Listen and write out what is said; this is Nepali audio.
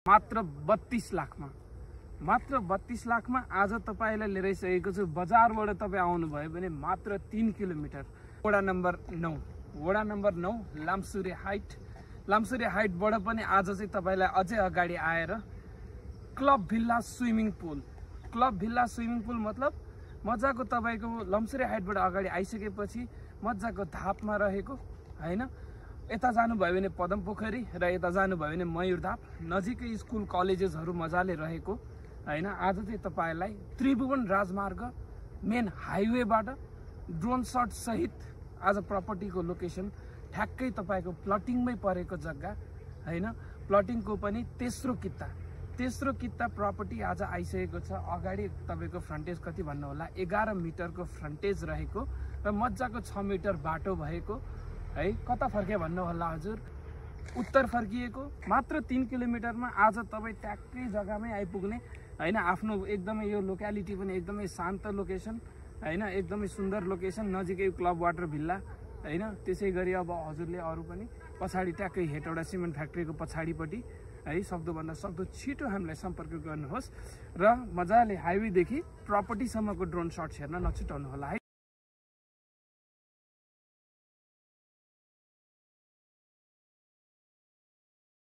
मात्र 32 लाखमा, मात्र 32 लाखमा आज तपाईलाई लिएर आइसकेको छु। बजारबाट तपाई आउनु भयो भने मात्र 3 किलोमिटर। वडा नम्बर 9, वडा नम्बर 9 लामसुरे हाइट। लामसुरे हाइटबाट पनि आज चाहिँ तपाईलाई अझै अगाडि आएर club villa swimming pool, club villa swimming pool मतलब मजाको तपाईको लामसुरे हाइटबाट अगाडि आइसकेपछि मजाको धापमा रहेको हैन। यता जानु भयो भने पदम पोखरी र यता जानु भयो भने मयूरधाप, नजिकै स्कुल कलेजेसहरु मजाले रहेको हैन। आज चाहिँ तपाईलाई त्रिभुवन राजमार्ग मेन हाइवेबाट ड्रोन शट सहित आज प्रपर्टीको लोकेसन ठ्याक्कै तपाईको प्लटिङमै परेको जग्गा हैन। प्लटिङको पनि तेस्रो कित्ता प्रपर्टी आज आइसकेको छ। अगाडि तपाईको फ्रन्टेज कति भन्नु होला, 11 मिटरको फ्रन्टेज रहेको र मजाको 6 मिटर बाटो भएको है। कता फर्के भन्नु होला हजुर, उत्तर फर्किएको। मात्र 3 किलोमिटरमा आज तपाई ट्याक्कै जग्गामै आइपुग्ने हैन। आफ्नो एकदमै यो लोक्यालिटी पनि एकदमै शान्त लोकेसन हैन, एकदमै सुन्दर लोकेसन, नजिकै क्लब वाटर भिल्ला हैन। त्यसैगरी अब हजुरले अरु पनि पछाडी ट्याक्कै हेटौडा सिमेन्ट फ्याक्ट्रीको पछाडीपट्टि है सक्दोभन्दा सक्दो छिटो हामीलाई सम्पर्क गर्नुहोस् र मजाले हाइवेदेखि प्रपर्टीसम्मको ड्रोन शट्स हेर्न नछुटाउनु होला है।